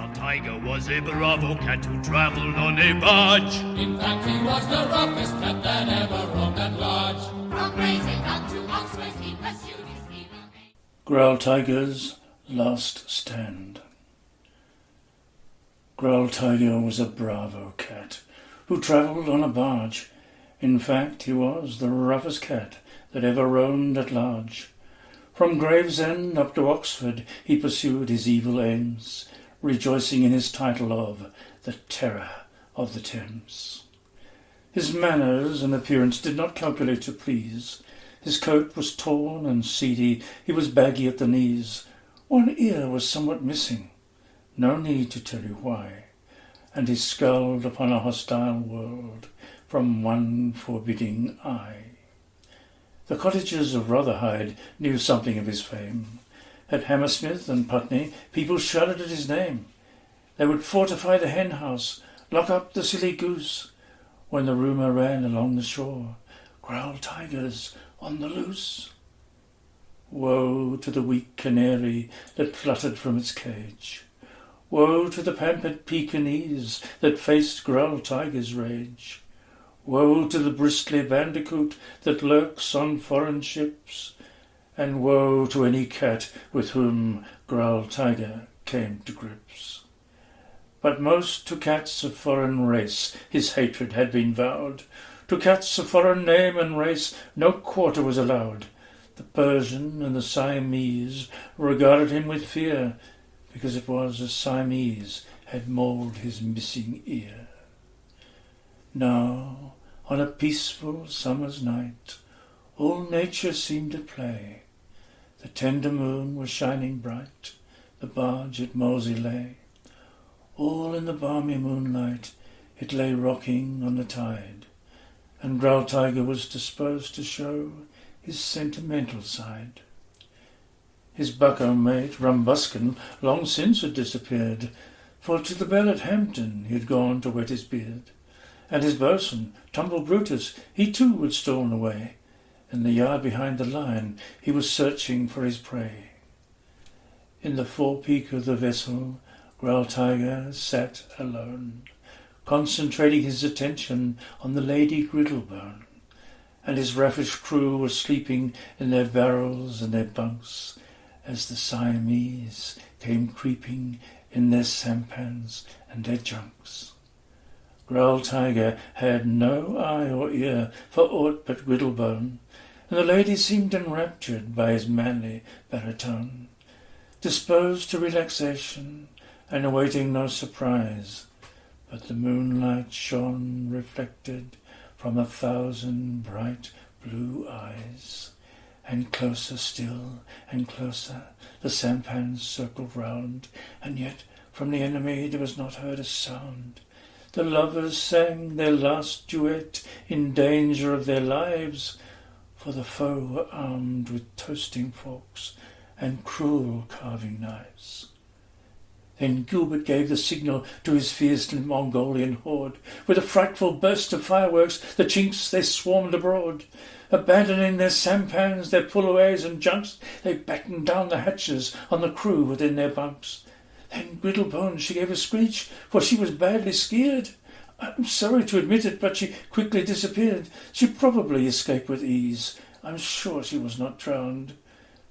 Growl Tiger was a bravo cat who travelled on a barge. In fact, he was the roughest cat that ever roamed at large. From grazing up to Oxford, he pursued his evil aim. Growl Tiger's Last Stand. Growl Tiger was a bravo cat who travelled on a barge. In fact, he was the roughest cat that ever roamed at large. From Gravesend up to Oxford he pursued his evil aims, rejoicing in his title of the Terror of the Thames. His manners and appearance did not calculate to please. His coat was torn and seedy, he was baggy at the knees. One ear was somewhat missing, no need to tell you why, and he scowled upon a hostile world from one forbidding eye. The cottagers of Rotherhithe knew something of his fame. At Hammersmith and Putney, people shouted at his name. They would fortify the hen house, lock up the silly goose, when the rumour ran along the shore, Growl Tigers on the loose. Woe to the weak canary that fluttered from its cage. Woe to the pampered Pekingese that faced Growl Tiger's rage. Woe to the bristly bandicoot that lurks on foreign ships, and woe to any cat with whom Growl Tiger came to grips. But most to cats of foreign race his hatred had been vowed. To cats of foreign name and race no quarter was allowed. The Persian and the Siamese regarded him with fear, because it was a Siamese had mauled his missing ear. Now, on a peaceful summer's night, all nature seemed at play. The tender moon was shining bright, the barge at Molesey lay. All in the balmy moonlight it lay rocking on the tide, and Growl Tiger was disposed to show his sentimental side. His bucko mate, Rumbuskin, long since had disappeared, for to the Bell at Hampton he had gone to wet his beard. And his boatswain, Tumble Brutus, he too had stolen away. In the yard behind the line he was searching for his prey. In the forepeak of the vessel, Growl Tiger sat alone, concentrating his attention on the Lady Griddlebone, and his raffish crew were sleeping in their barrels and their bunks, as the Siamese came creeping in their sampans and their junks. Growl Tiger had no eye or ear for aught but Griddlebone, and the lady seemed enraptured by his manly baritone. Disposed to relaxation, and awaiting no surprise, but the moonlight shone reflected from 1,000 bright blue eyes, and closer still and closer the sampans circled round, and yet from the enemy there was not heard a sound. The lovers sang their last duet in danger of their lives, for the foe were armed with toasting forks and cruel carving knives. Then Gilbert gave the signal to his fierce Mongolian horde. With a frightful burst of fireworks, the Chinks they swarmed abroad. Abandoning their sampans, their pullaways and junks, they battened down the hatches on the crew within their bunks. Then Griddlebone, she gave a screech, for she was badly scared. I'm sorry to admit it, but she quickly disappeared. She probably escaped with ease. I'm sure she was not drowned.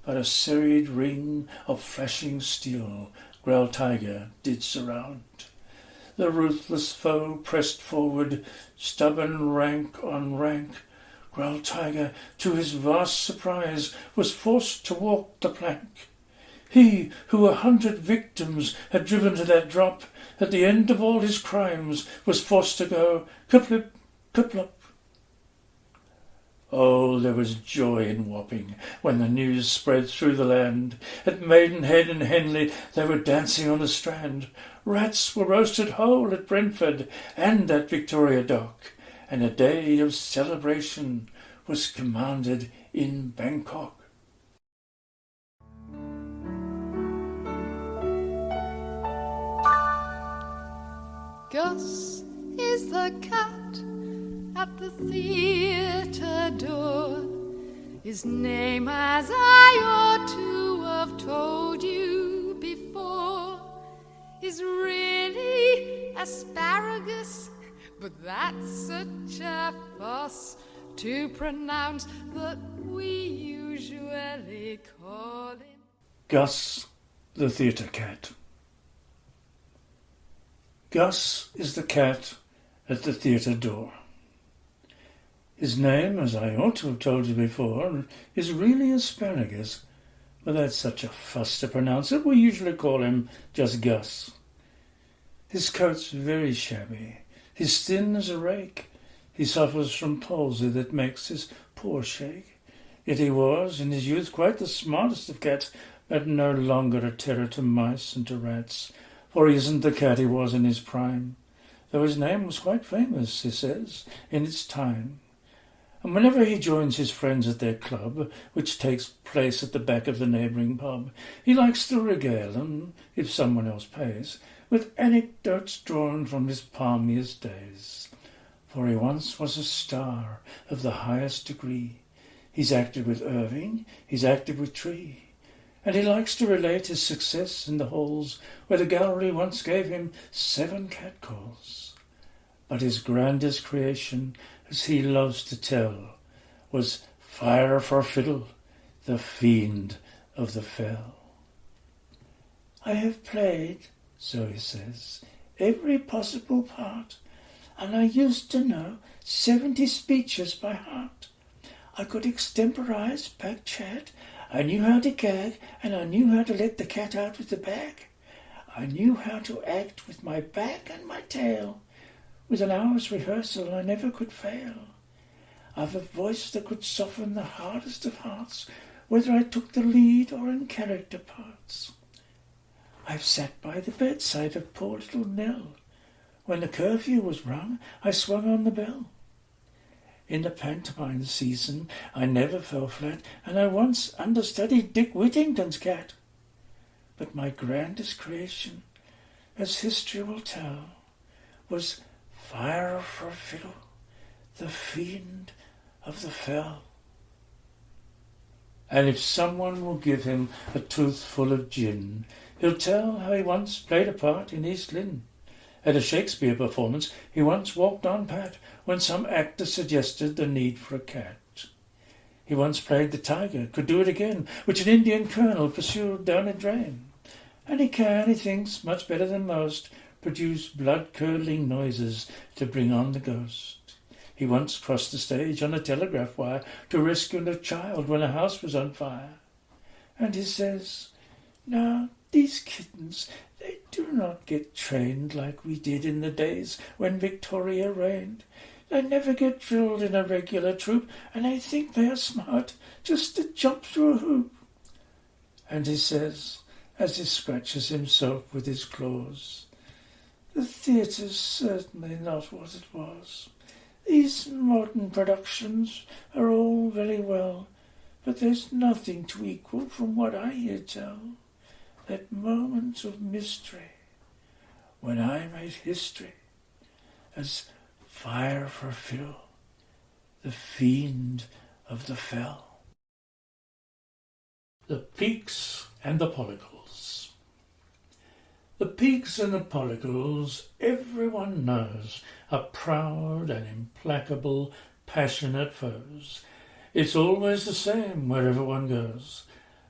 But a serried ring of flashing steel Growl Tiger did surround. The ruthless foe pressed forward, stubborn rank on rank. Growl Tiger, to his vast surprise, was forced to walk the plank. He, who 100 victims had driven to that drop, at the end of all his crimes, was forced to go kerplip, kerplop. Oh, there was joy in Wapping when the news spread through the land. At Maidenhead and Henley they were dancing on the Strand. Rats were roasted whole at Brentford and at Victoria Dock, and a day of celebration was commanded in Bangkok. Gus is the cat at the theatre door. His name, as I ought to have told you before, is asparagus, but that's such a fuss to pronounce that we usually call him Gus, the theatre cat. Gus is the cat at the theatre door. His name, as I ought to have told you before, is really Asparagus, but that's such a fuss to pronounce it, we usually call him just Gus. His coat's very shabby, he's thin as a rake, he suffers from palsy that makes his paw shake. Yet he was, in his youth, quite the smartest of cats, but no longer a terror to mice and to rats, for he isn't the cat he was in his prime, though his name was quite famous, he says, in its time. And whenever he joins his friends at their club, which takes place at the back of the neighbouring pub, he likes to regale them, if someone else pays, with anecdotes drawn from his palmiest days. For he once was a star of the highest degree. He's acted with Irving, he's acted with Tree, and he likes to relate his success in the halls where the gallery once gave him 7 catcalls. But his grandest creation, as he loves to tell, was Fire for Fiddle, the fiend of the fell. I have played, so he says, every possible part, and I used to know 70 speeches by heart. I could extemporize, back chat, I knew how to gag, and I knew how to let the cat out with the bag. I knew how to act with my back and my tail. With an hour's rehearsal I never could fail. I've a voice that could soften the hardest of hearts, whether I took the lead or in character parts. I've sat by the bedside of poor little Nell. When the curfew was rung, I swung on the bell. In the pantomime season I never fell flat, and I once understudied Dick Whittington's cat. But my grandest creation, as history will tell, was Fire for Fiddle, the fiend of the fell. And if someone will give him a tooth full of gin, he'll tell how he once played a part in East Lynne. At a Shakespeare performance he once walked on Pat when some actor suggested the need for a cat. He once played the tiger, could do it again, which an Indian colonel pursued down a drain. And he can, he thinks, much better than most, produce blood-curdling noises to bring on the ghost. He once crossed the stage on a telegraph wire to rescue a child when a house was on fire. And he says, "Now, these kittens, they do not get trained like we did in the days when Victoria reigned. They never get drilled in a regular troop, and they think they are smart just to jump through a hoop." And he says, as he scratches himself with his claws, "The theatre's certainly not what it was. These modern productions are all very well, but there's nothing to equal from what I hear tell. That moment of mystery when I made history as Fire for Fiddle, the fiend of the fell." The Peaks and the Pollicles. The Peaks and the Pollicles, everyone knows, are proud and implacable, passionate foes. It's always the same wherever one goes.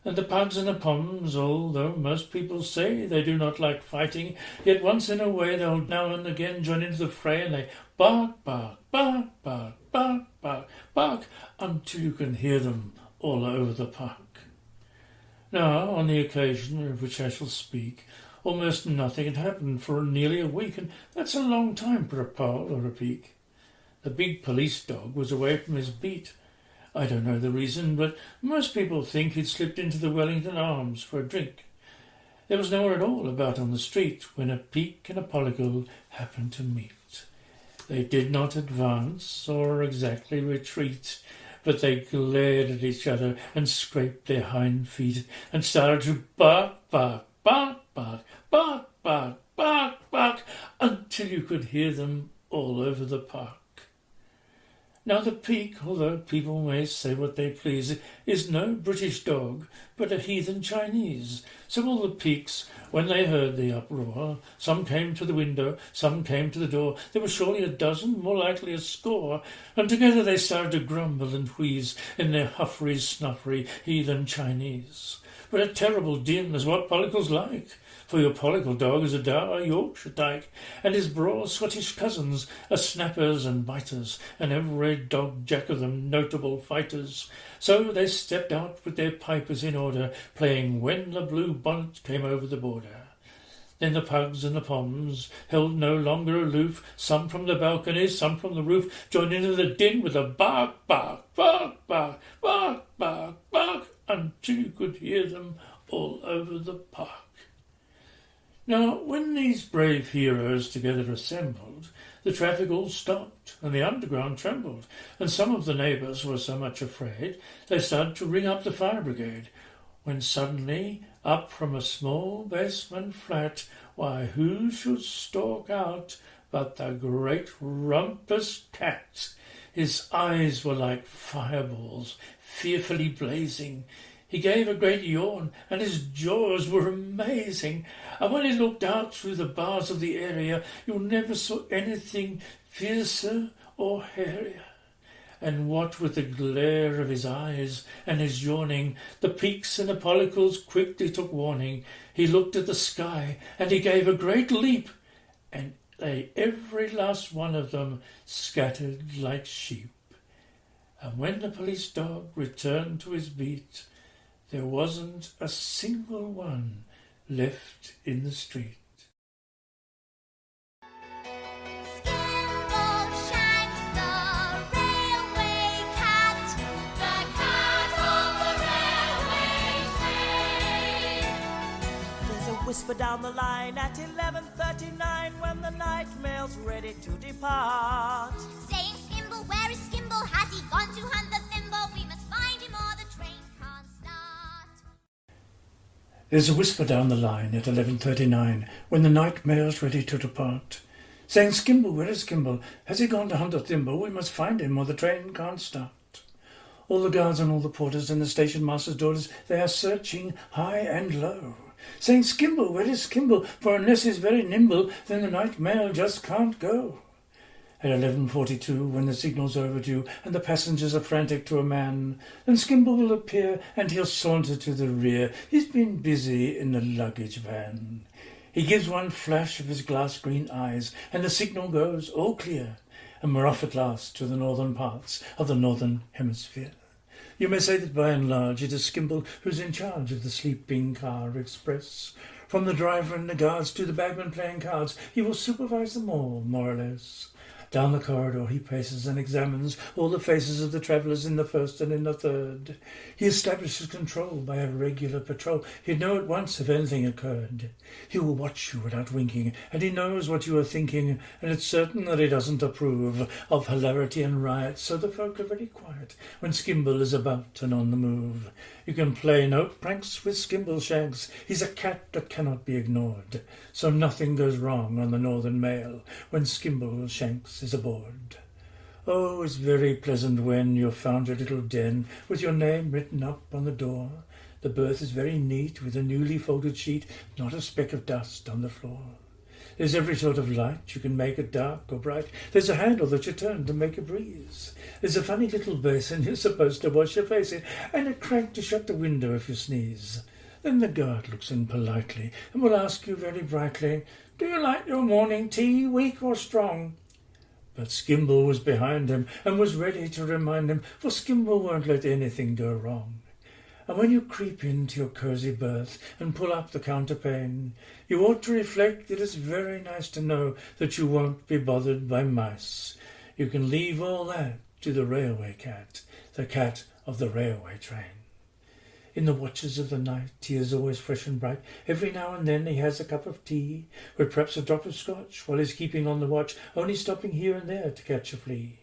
And the Pugs and the Poms, although most people say they do not like fighting, yet once in a way they'll now and again join into the fray, and they bark, bark, bark, bark, bark, bark, bark, until you can hear them all over the park. Now, on the occasion of which I shall speak, almost nothing had happened for nearly a week, and that's a long time for a Pol or a Peak. The big police dog was away from his beat. I don't know the reason, but most people think he'd slipped into the Wellington Arms for a drink. There was nowhere at all about on the street when a Peak and a Pollicle happened to meet. They did not advance or exactly retreat, but they glared at each other and scraped their hind feet and started to bark, bark, bark, bark, bark, bark, bark, bark, until you could hear them all over the park. Now the Peak, although people may say what they please, is no British dog, but a heathen Chinese. So all the Peaks, when they heard the uproar, some came to the window, some came to the door. There were surely a dozen, more likely a score, and together they started to grumble and wheeze in their huffery, snuffery, heathen Chinese. But a terrible din is what Pollicle's like, for your Pollicle dog is a dour Yorkshire dyke, and his broad Scottish cousins are snappers and biters, and every dog jack of them notable fighters. So they stepped out with their pipers in order, playing When the Blue Bonnet Came Over the Border. Then the pugs and the poms, held no longer aloof, some from the balconies, some from the roof, joined into the din with a bark, bark, bark, bark, bark, bark, bark, until you could hear them all over the park. Now, when these brave heroes together assembled, the traffic all stopped, and the underground trembled, and some of the neighbours were so much afraid they started to ring up the fire brigade, when suddenly, up from a small basement flat, why, who should stalk out but the great Rumpus Cat? His eyes were like fireballs, fearfully blazing. He gave a great yawn, and his jaws were amazing. And when he looked out through the bars of the area, you never saw anything fiercer or hairier. And what with the glare of his eyes and his yawning, the Peaks and the Pollicles quickly took warning. He looked at the sky, and he gave a great leap, and they, every last one of them, scattered like sheep. And when the police dog returned to his beat, there wasn't a single one left in the street. Skimble Shanks, the railway cat, the cat on the railway train. There's a whisper down the line at 11:39 when the night mail's ready to depart. Saying, Skimble, where is Skimble? Has he gone to hunt the thimble? We must find him or the train can't start. There's a whisper down the line at 11:39 when the night mail's ready to depart, saying, Skimble, where is Skimble? Has he gone to hunt a thimble? We must find him or the train can't start. All the guards and all the porters and the station master's daughters, they are searching high and low, saying, Skimble, where is Skimble? For unless he's very nimble, then the night mail just can't go. At 11:42, when the signal's overdue and the passengers are frantic to a man, then Skimble will appear and he'll saunter to the rear. He's been busy in the luggage van. He gives one flash of his glass-green eyes, and the signal goes all clear, and we're off at last to the northern parts of the northern hemisphere. You may say that by and large it is Skimble who's in charge of the sleeping car express. From the driver and the guards to the bagman playing cards, he will supervise them all, more or less. Down the corridor he paces and examines all the faces of the travellers in the first and in the third. He establishes control by a regular patrol. He'd know at once if anything occurred. He will watch you without winking, and he knows what you are thinking, and it's certain that he doesn't approve of hilarity and riot, so the folk are very quiet when Skimble is about and on the move. You can play no pranks with Skimble Shanks. He's a cat that cannot be ignored, so nothing goes wrong on the Northern Mail when Skimble Shanks is aboard. Oh, it's very pleasant when you've found your little den with your name written up on the door. The berth is very neat with a newly folded sheet, not a speck of dust on the floor. There's every sort of light. You can make it dark or bright. There's a handle that you turn to make a breeze. There's a funny little basin you're supposed to wash your face in, and a crank to shut the window if you sneeze. Then the guard looks in politely and will ask you very brightly, "Do you like your morning tea, weak or strong?" But Skimble was behind him and was ready to remind him, for Skimble won't let anything go wrong. And when you creep into your cosy berth and pull up the counterpane, you ought to reflect that it's very nice to know that you won't be bothered by mice. You can leave all that to the railway cat, the cat of the railway train. In the watches of the night he is always fresh and bright. Every now and then he has a cup of tea, with perhaps a drop of scotch, while he's keeping on the watch, only stopping here and there to catch a flea.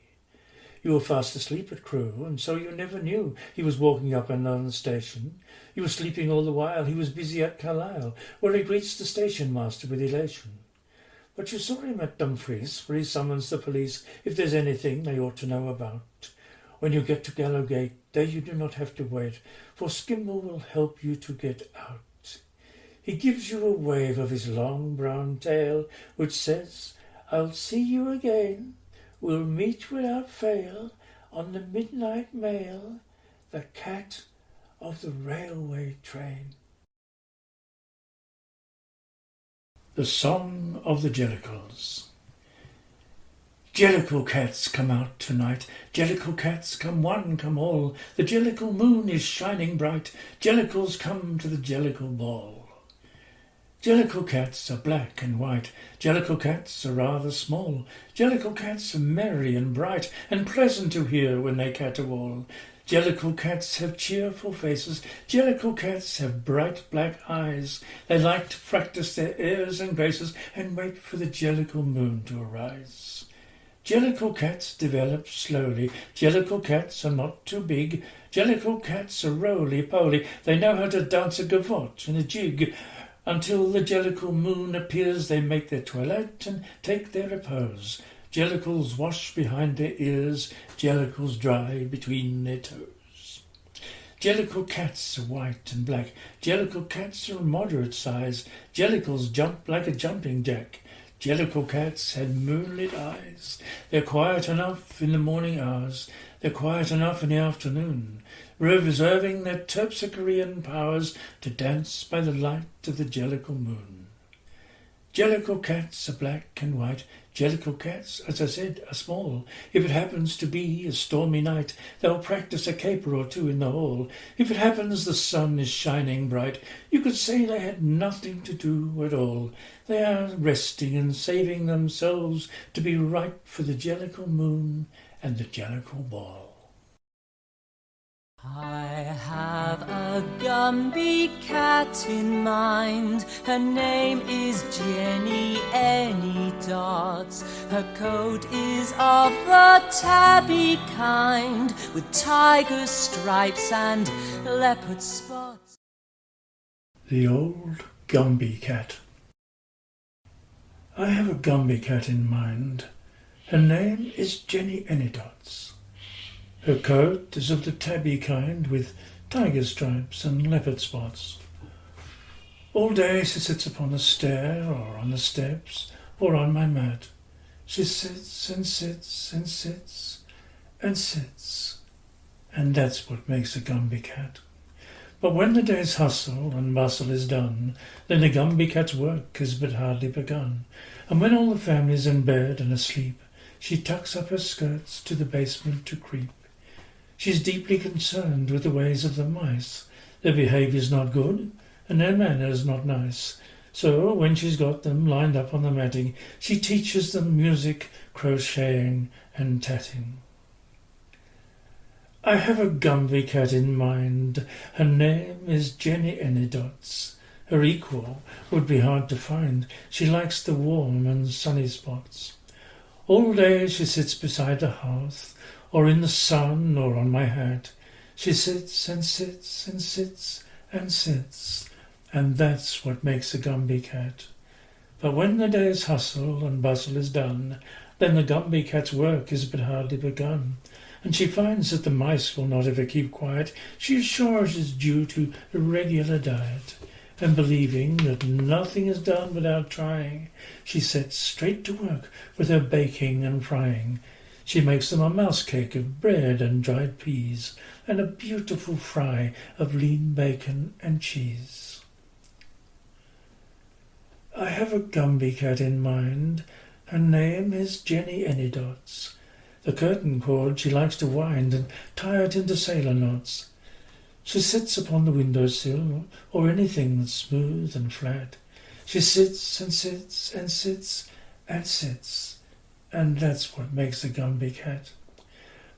You were fast asleep at Crewe, and so you never knew he was walking up and down the station. You were sleeping all the while he was busy at Carlisle, where he greets the station master with elation. But you saw him at Dumfries, where he summons the police if there's anything they ought to know about. When you get to Gallowgate, there you do not have to wait, for Skimble will help you to get out. He gives you a wave of his long brown tail, which says, "I'll see you again. We'll meet without fail on the midnight mail, the cat of the railway train." The Song of the Jellicles. Jellicle cats come out tonight, Jellicle cats come one, come all, the Jellicle moon is shining bright, Jellicles come to the Jellicle ball. Jellicle cats are black and white, Jellicle cats are rather small, Jellicle cats are merry and bright, and pleasant to hear when they caterwaul. Jellicle cats have cheerful faces, Jellicle cats have bright black eyes. They like to practice their airs and graces and wait for the Jellicle moon to arise. Jellicle cats develop slowly, Jellicle cats are not too big, Jellicle cats are roly-poly, they know how to dance a gavotte and a jig. Until the Jellicle moon appears, they make their toilette and take their repose. Jellicles wash behind their ears, Jellicles dry between their toes. Jellicle cats are white and black, Jellicle cats are a moderate size, Jellicles jump like a jumping jack. Jellicle cats had moonlit eyes. They're quiet enough in the morning hours, they're quiet enough in the afternoon, reserving their terpsichorean powers to dance by the light of the Jellicle moon. Jellicle cats are black and white, Jellicle cats, as I said, are small. If it happens to be a stormy night, they'll practice a caper or two in the hall. If it happens the sun is shining bright, you could say they had nothing to do at all. They are resting and saving themselves to be ripe for the Jellicle moon and the Jellicle ball. I have a Gumby cat in mind. Her name is Jenny Anydots. Her coat is of the tabby kind, with tiger stripes and leopard spots. The Old Gumby Cat. I have a Gumby cat in mind. Her name is Jenny Anydots. Her coat is of the tabby kind, with tiger stripes and leopard spots. All day she sits upon the stair, or on the steps, or on my mat. She sits and sits and sits and sits, and that's what makes a Gumby cat. But when the day's hustle and bustle is done, then the Gumby cat's work has but hardly begun. And when all the family's in bed and asleep, she tucks up her skirts to the basement to creep. She's deeply concerned with the ways of the mice. Their behaviour's not good, and their manners not nice. So when she's got them lined up on the matting, she teaches them music, crocheting, and tatting. I have a Gumby cat in mind. Her name is Jenny Anydots. Her equal would be hard to find. She likes the warm and sunny spots. All day she sits beside the hearth, or in the sun, or on my hat. She sits and sits and sits and sits, and that's what makes a Gumby cat. But when the day's hustle and bustle is done, then the Gumby cat's work is but hardly begun, and she finds that the mice will not ever keep quiet. She is sure it is due to irregular diet, and believing that nothing is done without trying, she sets straight to work with her baking and frying. She makes them a mouse cake of bread and dried peas, and a beautiful fry of lean bacon and cheese. I have a Gumby cat in mind. Her name is Jenny Anydots. The curtain cord she likes to wind and tie it into sailor knots. She sits upon the window-sill, or anything that's smooth and flat. She sits and sits and sits and sits, and that's what makes a Gumby cat.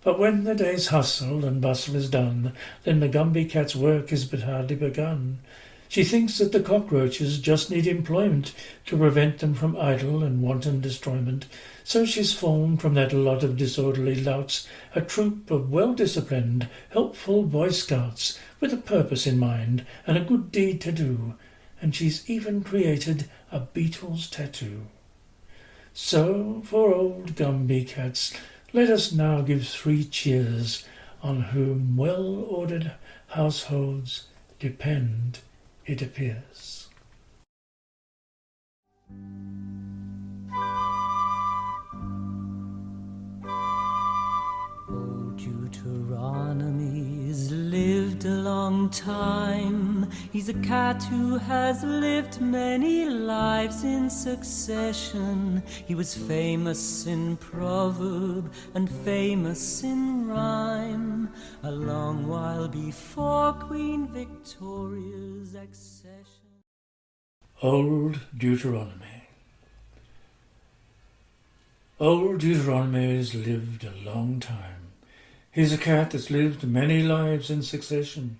But when the day's hustle and bustle is done, then the Gumby cat's work is but hardly begun. She thinks that the cockroaches just need employment to prevent them from idle and wanton destroyment. So she's formed from that lot of disorderly louts a troop of well-disciplined, helpful Boy Scouts with a purpose in mind and a good deed to do, and she's even created a beetle's tattoo. So, for old Gumby cats, let us now give 3 cheers on whom well-ordered households depend, it appears. Old Deuteronomy's lived a long time. He's a cat who has lived many lives in succession. He was famous in proverb and famous in rhyme, a long while before Queen Victoria's accession. Old Deuteronomy. Old Deuteronomy's lived a long time. He's a cat that's lived many lives in succession.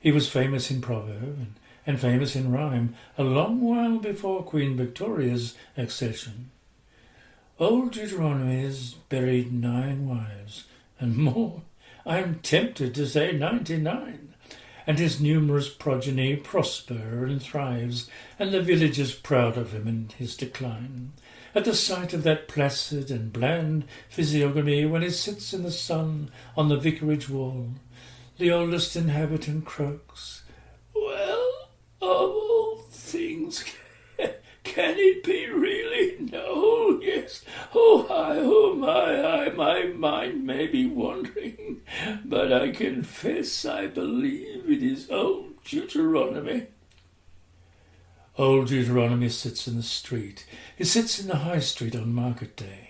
He was famous in proverb and famous in rhyme a long while before Queen Victoria's accession. Old Deuteronomy's buried 9 wives and more. I am tempted to say 99. And his numerous progeny prosper and thrives, and the villagers proud of him in his decline. At the sight of that placid and bland physiognomy when he sits in the sun on the vicarage wall, the oldest inhabitant croaks, "Well, of all things, can it be really? No, yes. Oh, hi, oh, my mind may be wandering, but I confess I believe it is old Deuteronomy." Old Deuteronomy sits in the street. He sits in the high street on market day.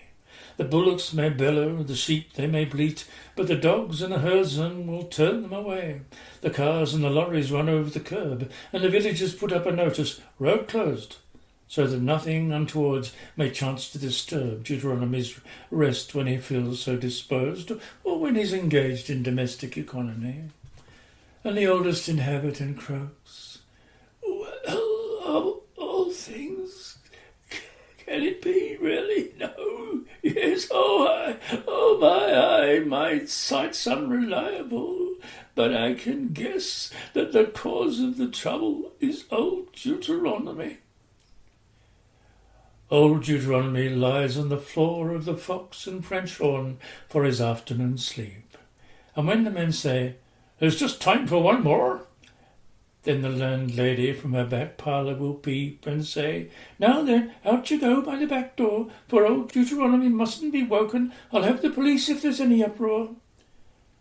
The bullocks may bellow, the sheep they may bleat, but the dogs and the herdsmen will turn them away. The cars and the lorries run over the curb, and the villagers put up a notice, "Road closed," so that nothing untoward may chance to disturb Deuteronomy's rest when he feels so disposed, or when he's engaged in domestic economy. And the oldest inhabitant croaks, "Well, of all things, can it be really? No, yes, my sight's unreliable, but I can guess that the cause of the trouble is old Deuteronomy." Old Deuteronomy lies on the floor of the Fox and French Horn for his afternoon sleep. And when the men say, "There's just time for one more," then the landlady from her back parlour will peep and say, "Now then, out you go by the back door, for old Deuteronomy mustn't be woken. I'll have the police if there's any uproar."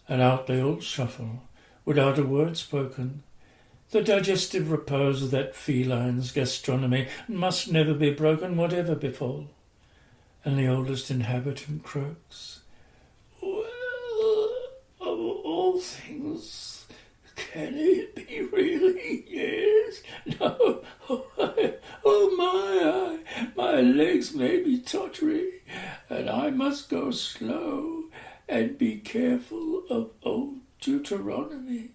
And out they all shuffle, without a word spoken. The digestive repose of that feline's gastronomy must never be broken, whatever befall. And the oldest inhabitant croaks, "Well, of all things, can it be really? Yes, no, my legs may be tottery, and I must go slow and be careful of old Deuteronomy."